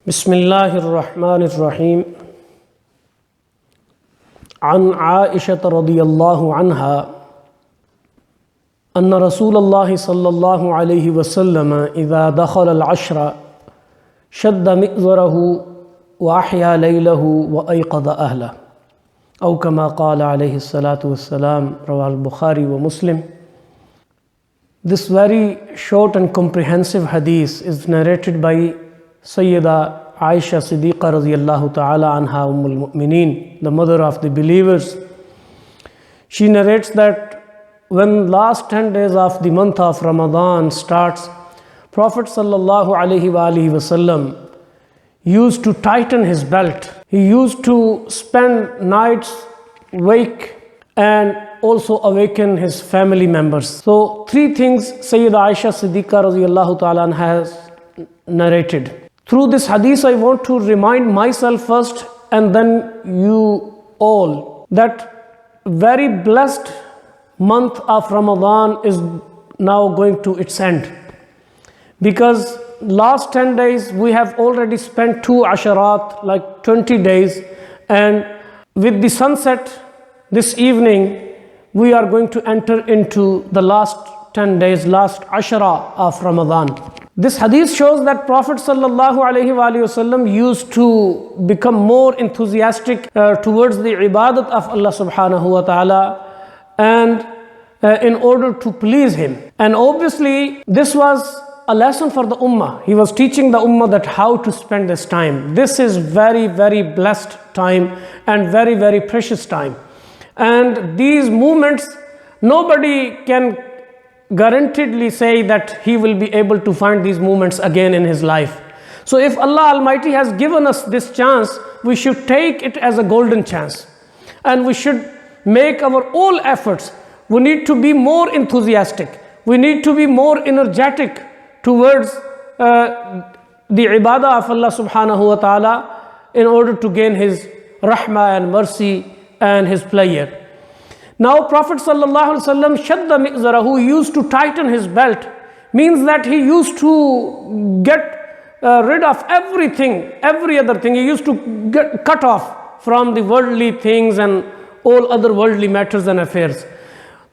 بسم الله الرحمن الرحيم عن عائشة رضي الله عنها أن رسول الله صلى الله عليه وسلم إذا دخل العشر شد مئزره وأحيا ليله وأيقظ أهله أو كما قال عليه الصلاة والسلام رواه البخاري ومسلم. This very short and comprehensive hadith is narrated by Sayyida Aisha Siddiqa radiyallahu ta'ala anha Ummul-Mu'mineen, the mother of the believers. She narrates that when last 10 days of the month of Ramadan starts, Prophet sallallahu alaihi wasallam used to tighten his belt. He used to spend nights awake and also awaken his family members. So three things Sayyida Aisha Siddiqa radiyallahu ta'ala anha has narrated. Through this hadith, I want to remind myself first and then you all that very blessed month of Ramadan is now going to its end. Because last 10 days we have already spent 2 asharat, like 20 days, and with the sunset this evening, we are going to enter into the last 10 days, last Ashra of Ramadan. This hadith shows that Prophet sallallahu alaihi wasallam used to become more enthusiastic towards the ibadat of Allah subhanahu wa ta'ala and in order to please Him. And obviously this was a lesson for the ummah. He was teaching the ummah that how to spend this time. This is very, very blessed time and very, very precious time. And these moments, nobody can guaranteedly say that he will be able to find these moments again in his life. So if Allah Almighty has given us this chance, we should take it as a golden chance. And we should make our all efforts. We need to be more enthusiastic. We need to be more energetic towards the ibadah of Allah subhanahu wa ta'ala in order to gain His rahmah and mercy and His pleasure. Now Prophet sallallahu alaihi wasallam shadda mi'zarahu, used to tighten his belt, means that he used to get rid of everything, every other thing. He used to get cut off from the worldly things and all other worldly matters and affairs.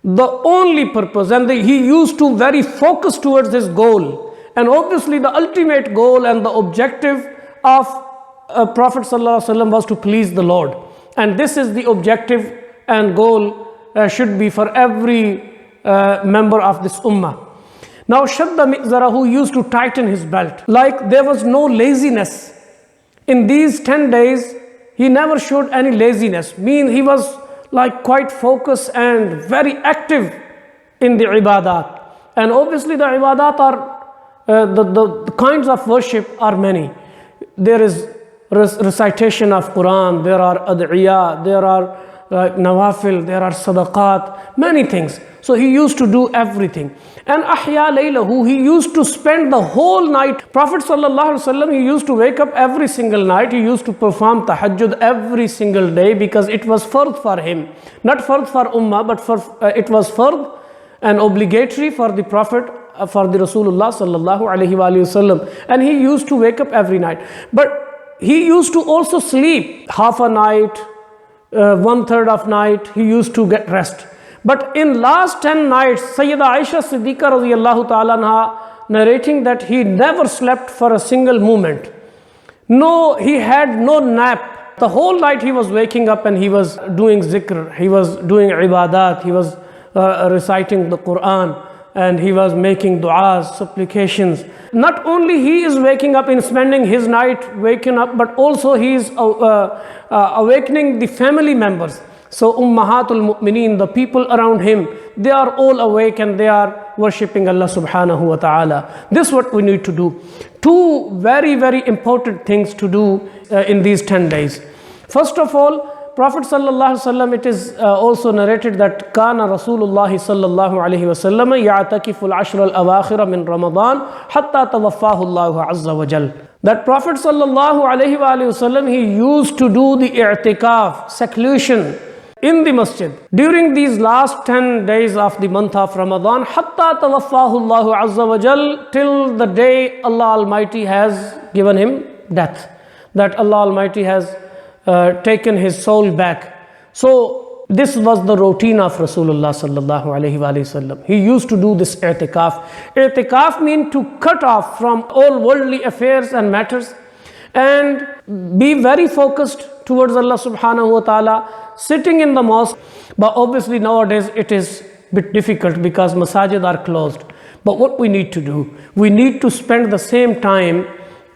The only purpose, and he used to very focus towards his goal. And obviously the ultimate goal and the objective of Prophet sallallahu alaihi wasallam was to please the Lord. And this is the objective and goal should be for every member of this ummah. Now shadda mi'zarahu, used to tighten his belt. Like there was no laziness. In these 10 days, he never showed any laziness. He was like quite focused and very active in the ibadat. And obviously the ibadat are, the kinds of worship are many. There is recitation of Quran, there are ad'iyah, there are nawafil, there are sadaqat, many things. So he used to do everything. And ahya laylahu, he used to spend the whole night. Prophet sallallahu alaihi wasallam, he used to wake up every single night. He used to perform tahajjud every single day because it was fard for him. Not fard for ummah, but it was fard and obligatory for the Prophet, for the Rasulullah sallallahu alaihi wasallam. And he used to wake up every night. But he used to also sleep half a night, 1/3 of night, he used to get rest. But in last 10 nights, Sayyida Aisha Siddiqa radiyallahu ta'ala anha narrating that he never slept for a single moment. No, he had no nap. The whole night he was waking up and he was doing zikr, he was doing ibadat, he was reciting the Quran, and he was making du'as, supplications. Not only he is waking up and spending his night waking up, but also he is awakening the family members. So Ummahatul Mu'mineen, the people around him, they are all awake and they are worshipping Allah subhanahu wa ta'ala. This is what we need to do. Two very, very important things to do in these 10 days. First of all, Prophet sallallahu alaihi wasallam, it is also narrated that Kana Rasulullah sallallahu alaihi wasallam ya'takifu al-ashra al-awakhira min Ramadan hatta tawaffahu Allah azza wa jal. That Prophet sallallahu alaihi wasallam, he used to do the i'tikaf, seclusion in the masjid during these last 10 days of the month of Ramadan, hatta tawaffahu Allah azza wa jal, till the day Allah Almighty has given him death, that Allah Almighty has taken his soul back. So this was the routine of Rasulullah sallallahu alaihi wasallam. He used to do this i'tikaf. I'tikaf means to cut off from all worldly affairs and matters and be very focused towards Allah subhanahu wa ta'ala, sitting in the mosque. But obviously nowadays it is a bit difficult because masajid are closed. But what we need to do, we need to spend the same time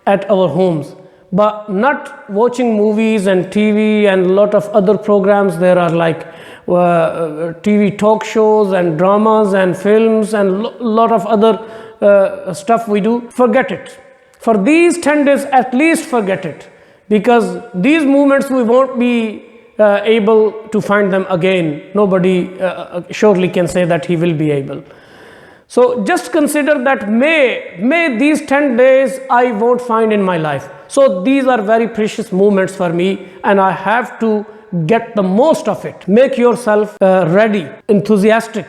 at our homes, but not watching movies and TV and a lot of other programs. There are like TV talk shows and dramas and films and a lot of other stuff we do. Forget it. For these 10 days, at least forget it. Because these moments we won't be able to find them again. Nobody surely can say that he will be able. So just consider that may these 10 days I won't find in my life. So these are very precious moments for me and I have to get the most of it. Make yourself ready, enthusiastic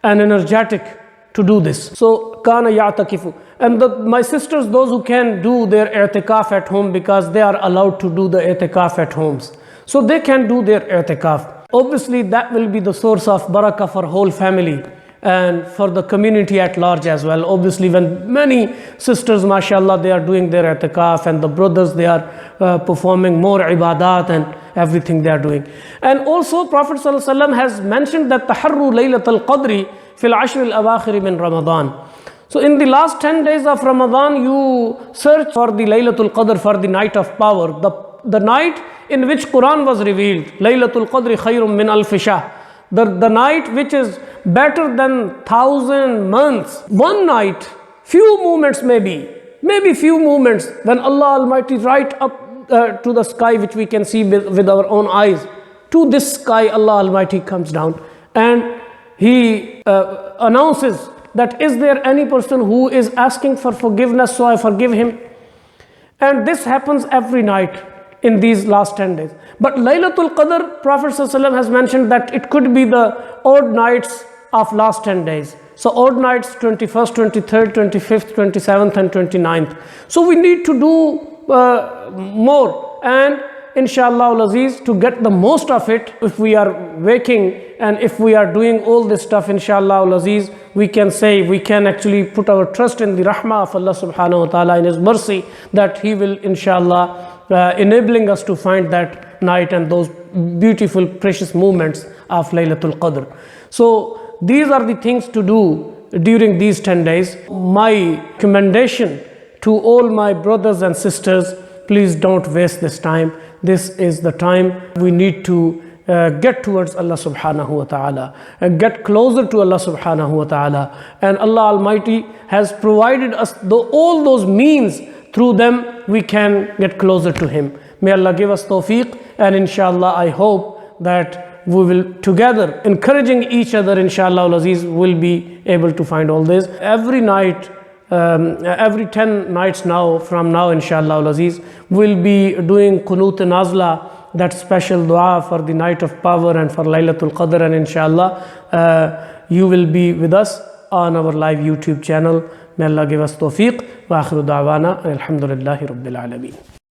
and energetic to do this. So kana ya'takifu. And my sisters, those who can do their i'tikaf at home, because they are allowed to do the i'tikaf at homes, so they can do their i'tikaf. Obviously that will be the source of barakah for whole family and for the community at large as well. Obviously when many sisters, mashallah, they are doing their i'tikaf, and the brothers, they are performing more ibadat and everything they are doing. And also Prophet ﷺ has mentioned that taharru laylatul qadri fil ashr al-awakhir min Ramadan. So in the last 10 days of Ramadan, you search for the Laylatul Qadr, for the night of power, the night in which Quran was revealed. Laylatul Qadri khayrum min alfi shahr. The night which is better than 1,000 months. One night, few moments maybe few moments, when Allah Almighty right up to the sky, which we can see with our own eyes. To this sky, Allah Almighty comes down and He announces that is there any person who is asking for forgiveness, so I forgive him. And this happens every night in these last 10 days. But Laylatul Qadr, Prophet ﷺ has mentioned that it could be the odd nights of last 10 days. So odd nights, 21st, 23rd, 25th, 27th and 29th. So we need to do more, and inshallah al-Aziz, to get the most of it. If we are waking and if we are doing all this stuff, inshallah al-Aziz, we can say, we can actually put our trust in the rahmah of Allah subhanahu wa ta'ala, in His mercy, that He will inshallah enabling us to find that night and those beautiful precious moments of Laylatul Qadr. So these are the things to do during these 10 days. My commendation to all my brothers and sisters, please don't waste this time. This is the time we need to get towards Allah subhanahu wa ta'ala, get closer to Allah subhanahu wa ta'ala. And Allah Almighty has provided us all those means, through them we can get closer to Him. May Allah give us tawfiq, and inshallah I hope that we will together, encouraging each other, inshallah al-Aziz, will be able to find all this. Every night, every 10 nights now, from now inshallah al-Aziz, we'll be doing Qunut Nazla, that special dua for the night of power and for Laylatul Qadr, and inshallah you will be with us on our live YouTube channel. May Allah give us tawfiq. Wa akhiru da'wana alhamdulillahi rabbil alameen.